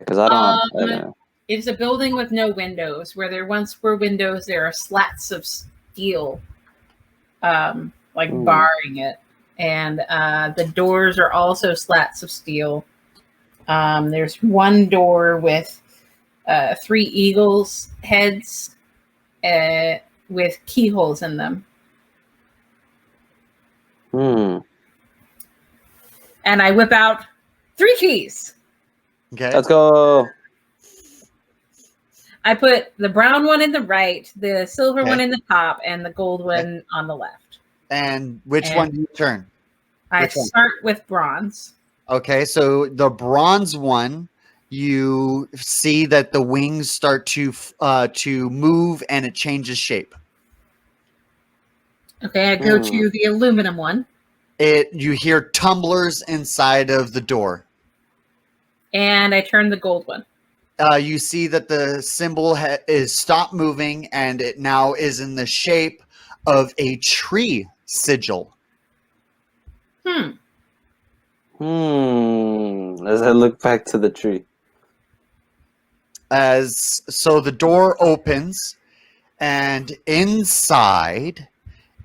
Because I don't. It's a building with no windows. Where there once were windows, there are slats of steel, barring it, and the doors are also slats of steel. There's one door with 3 eagles' heads with keyholes in them. And I whip out 3 keys. Okay. Let's go. I put the brown one in the right, the silver one in the top, and the gold one on the left. And which one do you turn? I start with bronze. Okay, so the bronze one, you see that the wings start to move and it changes shape. Okay, I go to the aluminum one. You hear tumblers inside of the door. And I turn the gold one. You see that the symbol is stopped moving, and it now is in the shape of a tree sigil. As I look back to the tree. So the door opens, and inside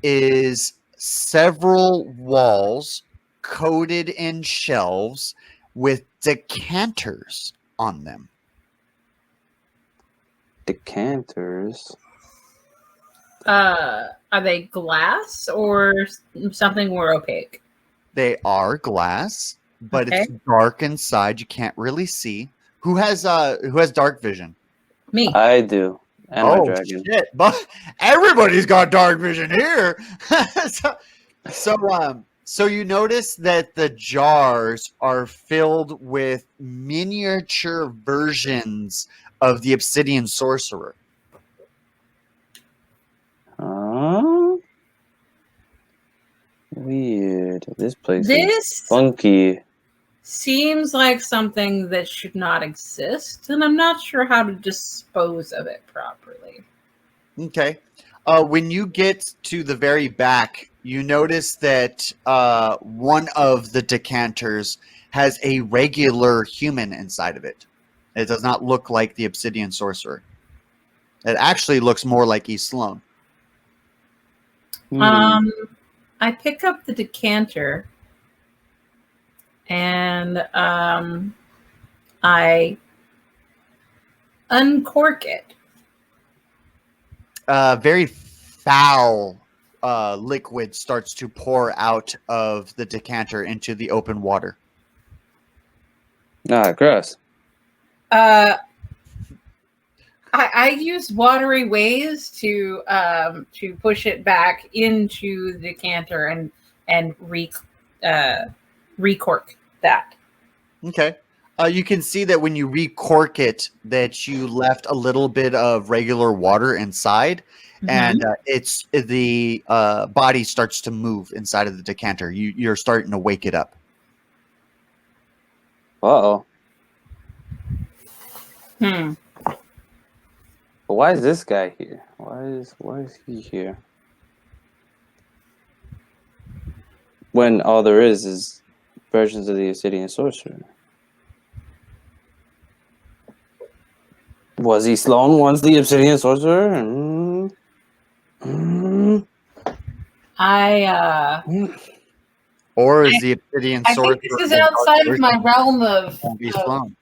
is several walls coated in shelves with decanters on them. Decanters? Are they glass or something more opaque? They are glass, but it's dark inside. You can't really see. Who has dark vision? Me. I do. And my dragon. Shit. But everybody's got dark vision here. So you notice that the jars are filled with miniature versions of the Obsidian Sorcerer. Weird. This place is funky. Seems like something that should not exist, and I'm not sure how to dispose of it properly. Okay. When you get to the very back, you notice that one of the decanters has a regular human inside of it. It does not look like the Obsidian Sorcerer. It actually looks more like E. Sloan. I pick up the decanter and I uncork it. Very foul liquid starts to pour out of the decanter into the open water. Gross. I use watery ways to push it back into the decanter and recork that. Okay. You can see that when you recork it, that you left a little bit of regular water inside, and it's the body starts to move inside of the decanter. You're starting to wake it up. Uh-oh. But why is this guy here? Why is he here? When all there is versions of the Obsidian Sorcerer. Was he Sloan once the Obsidian Sorcerer? Or is the Obsidian Sorcerer? I think this is outside of my realm of. Sloan.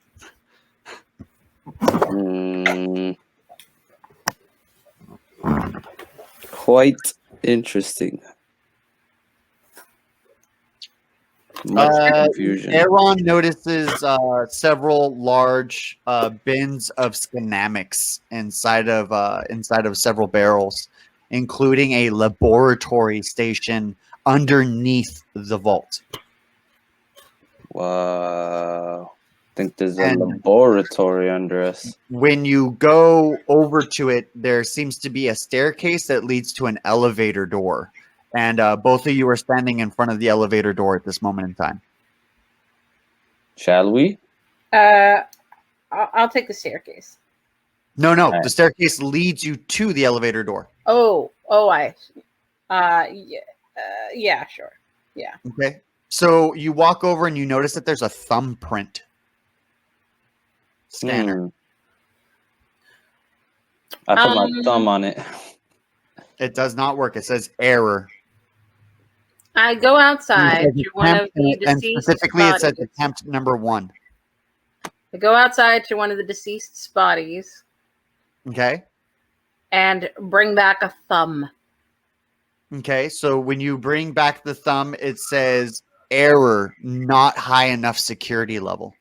Quite interesting. Much confusion. Aaron notices several large bins of schematics inside of several barrels, including a laboratory station underneath the vault. Wow. I think there's a laboratory under us. When you go over to it, there seems to be a staircase that leads to an elevator door. And both of you are standing in front of the elevator door at this moment in time. Shall we? I'll take the staircase. No. Right. The staircase leads you to the elevator door. Yeah, sure. Yeah. Okay. So you walk over and you notice that there's a thumbprint. scanner. I put my thumb on it. It does not work. It says error. I go outside It says to one of attempt, the and deceased specifically it says bodies. attempt number 1. I go outside to one of the deceased's bodies Okay. and bring back a thumb. Okay. So when you bring back the thumb, it says error, not high enough security level.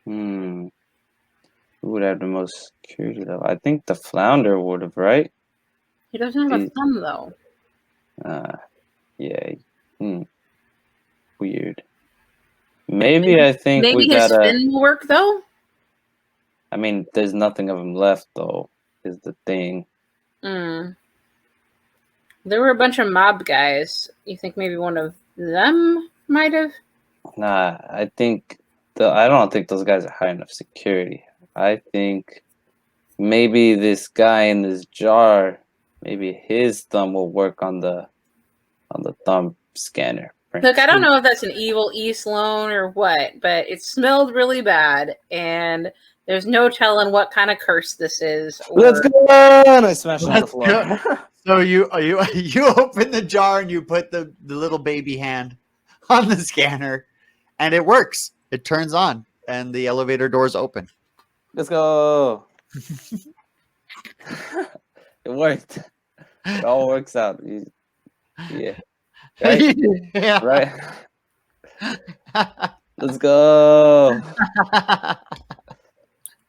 Who would have the most security level? I think the flounder would have, right? He doesn't have a thumb though. Yeah. Weird. Maybe I think Maybe we his gotta. fin will work though. I mean, there's nothing of him left, though. Is the thing. There were a bunch of mob guys. You think maybe one of them might have? Nah, I don't think those guys are high enough security. I think maybe this guy in this jar, maybe his thumb will work on the thumb scanner. Look, I don't know if that's an evil East Loan or what, but it smelled really bad, and there's no telling what kind of curse this is. Let's go! And I smashed on the Let's floor. go. So you open the jar and you put the little baby hand on the scanner, and it works. It turns on, and the elevator doors open. Let's go! It worked. It all works out. Yeah. Right? Yeah. Right? Let's go!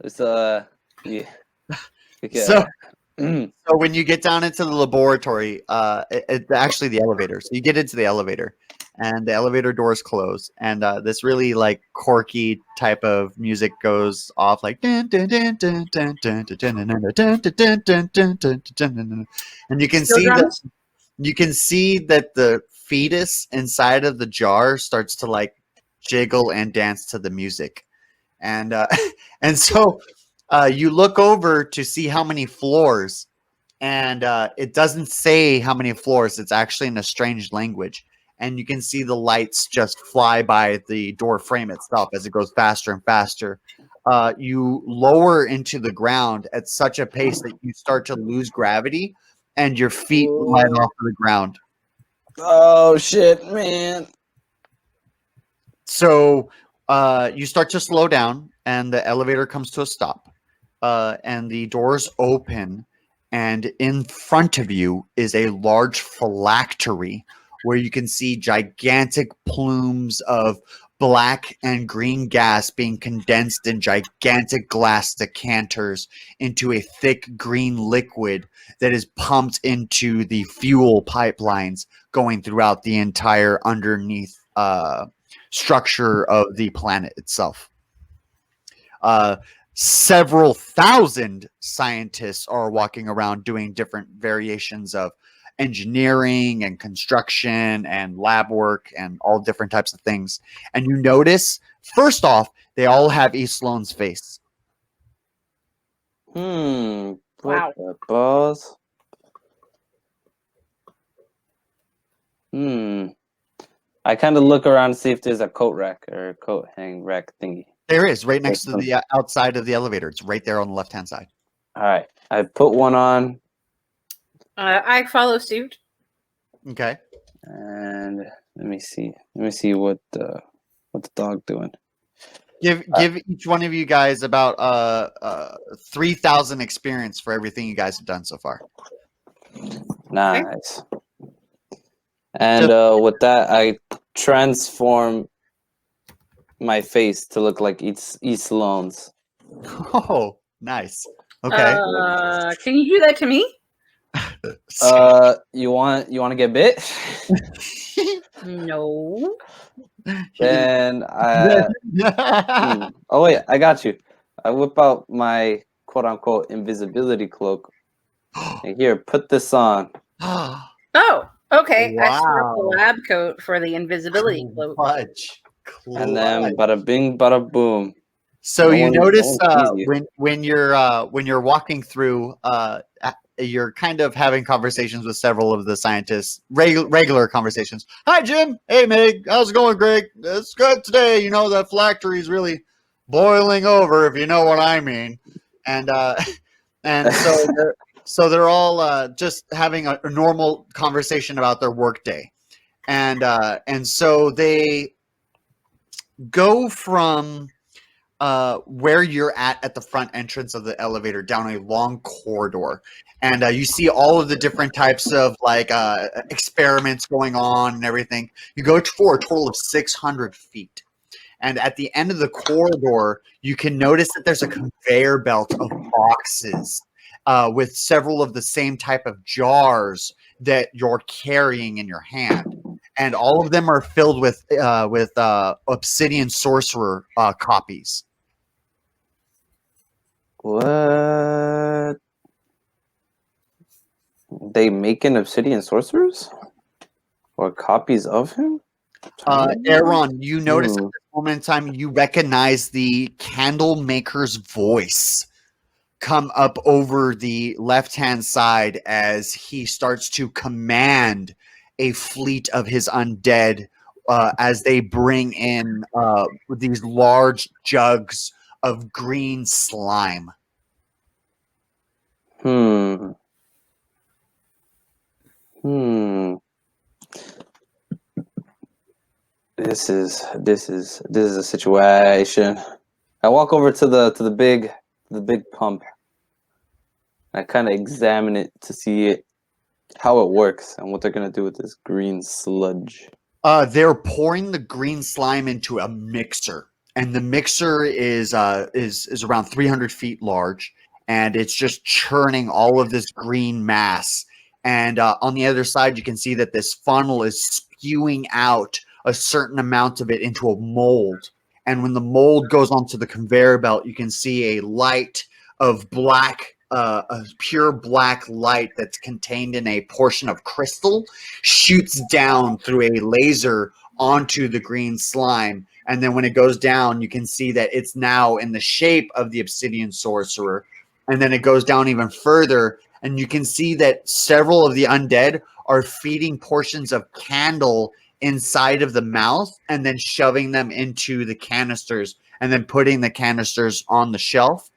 It's yeah. So when you get down into the laboratory, it's actually the elevator. So you get into the elevator, and the elevator doors close, and this really like quirky type of music goes off, like and you can see that the fetus inside of the jar starts to like jiggle and dance to the music, and and so you look over to see how many floors, and it doesn't say how many floors. It's actually in a strange language, and you can see the lights just fly by the door frame itself as it goes faster and faster. You lower into the ground at such a pace that you start to lose gravity, and your feet glide off of the ground. Oh shit, man! So you start to slow down, and the elevator comes to a stop, and the doors open, and in front of you is a large phylactery where you can see gigantic plumes of black and green gas being condensed in gigantic glass decanters into a thick green liquid that is pumped into the fuel pipelines going throughout the entire underneath structure of the planet itself. Several thousand scientists are walking around doing different variations of engineering and construction and lab work and all different types of things. And you notice, first off, they all have E. Sloan's face. Wow. What the balls? I kind of look around to see if there's a coat rack or a coat hang rack thingy. There is, right next to the outside of the elevator. It's right there on the left-hand side. All right, I put one on. I follow suit. Okay. And let me see what the dog doing. Give each one of you guys about 3,000 experience for everything you guys have done so far. Nice. And with that, I transform my face to look like East Loan's. Oh, nice. Okay. Can you do that to me? You want to get bit? No. Then oh wait, I got you. I whip out my quote unquote invisibility cloak. And here, put this on. Oh, okay. Wow. I swap the lab coat for the invisibility cloak. And then bada bing, bada boom. So you notice when you're walking through, you're kind of having conversations with several of the scientists, regular conversations. Hi, Jim. Hey, Meg. How's it going, Greg? It's good today. You know, the phylactery is really boiling over, if you know what I mean. And and they're all just having a normal conversation about their workday. And so they go from where you're at the front entrance of the elevator down a long corridor, and you see all of the different types of like experiments going on and everything. You go for a total of 600 feet, and at the end of the corridor you can notice that there's a conveyor belt of boxes with several of the same type of jars that you're carrying in your hand, and all of them are filled with obsidian sorcerer copies. What? They making obsidian sorcerers? Or copies of him? Aaron, you notice at Hmm. this moment in time, you recognize the candle maker's voice come up over the left-hand side as he starts to command a fleet of his undead as they bring in these large jugs of green slime. Hmm. Hmm. This is a situation. I walk over to the big pump. I kind of examine it to see how it works and what they're gonna do with this green sludge. They're pouring the green slime into a mixer, and the mixer is around 300 feet large, and it's just churning all of this green mass. And on the other side, you can see that this funnel is spewing out a certain amount of it into a mold. And when the mold goes onto the conveyor belt, you can see a light of black, a pure black light that's contained in a portion of crystal shoots down through a laser onto the green slime. And then when it goes down, you can see that it's now in the shape of the obsidian sorcerer. And then it goes down even further, and you can see that several of the undead are feeding portions of candle inside of the mouth and then shoving them into the canisters and then putting the canisters on the shelf.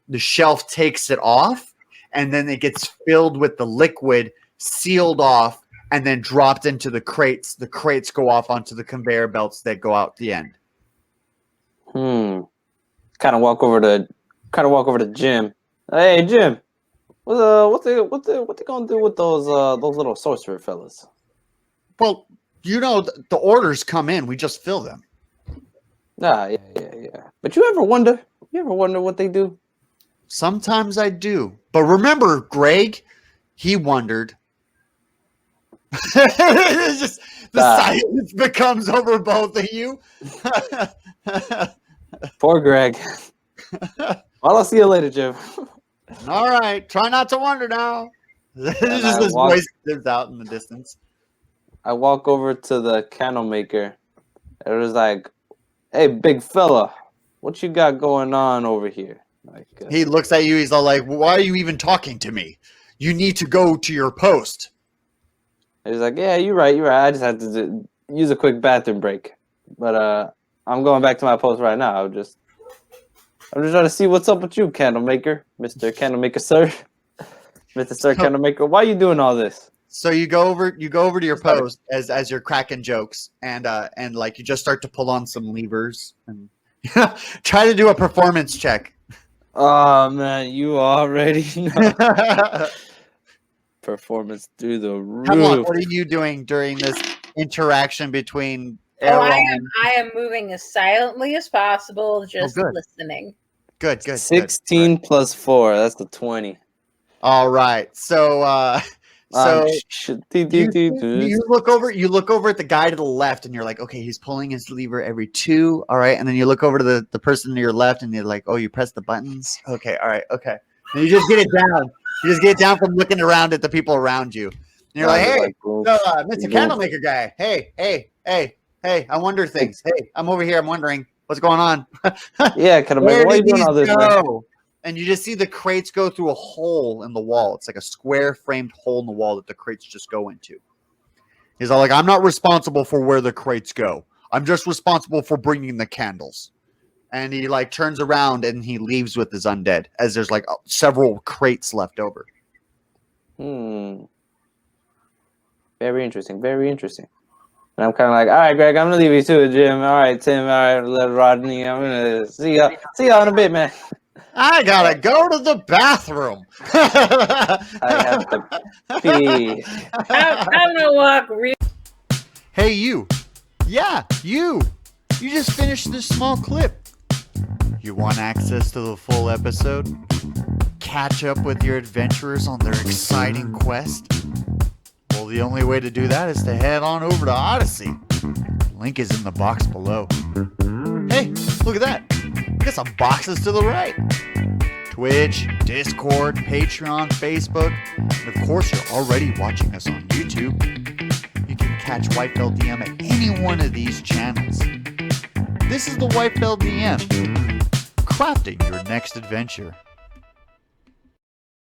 The shelf takes it off, and then it gets filled with the liquid, sealed off, and then dropped into the crates. The crates go off onto the conveyor belts that go out the end. Hmm. Kind of walk over to Jim. Hey, Jim. What they gonna do with those little sorcerer fellas? Well, the orders come in. We just fill them. Ah, yeah. But you ever wonder? What they do? Sometimes I do. But remember, Greg, he wondered. It's just the silence becomes over both of you. Poor Greg. Well, I'll see you later, Jim. All right, try not to wonder now. Just this voice lives out in the distance. I walk over to the candle maker. It was like, "Hey, big fella, what you got going on over here?" Like, he looks at you. He's all like, "Why are you even talking to me? You need to go to your post." He's like, "Yeah, you're right. I just had to use a quick bathroom break, but I'm going back to my post right now. I'm just trying to see what's up with you, candle maker, Mister Candlemaker, sir, Mister Sir Candlemaker. Why are you doing all this?" So you go over to your post as you're cracking jokes, and like you just start to pull on some levers and try to do a performance check. Oh man, you already know. Performance through the roof. Hemlock, what are you doing during this interaction between Aaron? I am moving as silently as possible, just listening. Good. 16 plus 4, that's the 20. All right. So you look over at the guy to the left, and you're like, okay, he's pulling his lever every 2. All right. And then you look over to the person to your left, and you're like, oh, you press the buttons. Okay. All right. Okay. And you just get it down. You just get it down from looking around at the people around you. And you're like, hey, Mr. Candlemaker guy. Hey, I wonder things. Hey, I'm over here. I'm wondering what's going on. Yeah, Candlemaker, why are you doing all this, man? And you just see the crates go through a hole in the wall. It's like a square framed hole in the wall that the crates just go into. He's all like, I'm not responsible for where the crates go. I'm just responsible for bringing the candles. And he like turns around and he leaves with his undead as there's like several crates left over. Very interesting. Very interesting. And I'm kind of like, all right, Greg, I'm gonna leave you to it, Jim. All right, Tim. All right, little Rodney. I'm gonna see y'all in a bit, man. I gotta go to the bathroom. I have to pee. I'm gonna walk real. Hey, you. Yeah, you. You just finished this small clip. You want access to the full episode? Catch up with your adventurers on their exciting quest? Well, the only way to do that is to head on over to Odyssey. Link is in the box below. Hey, look at that. Got some boxes to the right. Twitch, Discord, Patreon, Facebook, and of course you're already watching us on YouTube. You can catch Whitefell DM at any one of these channels. This is the Whitefell DM, crafting your next adventure.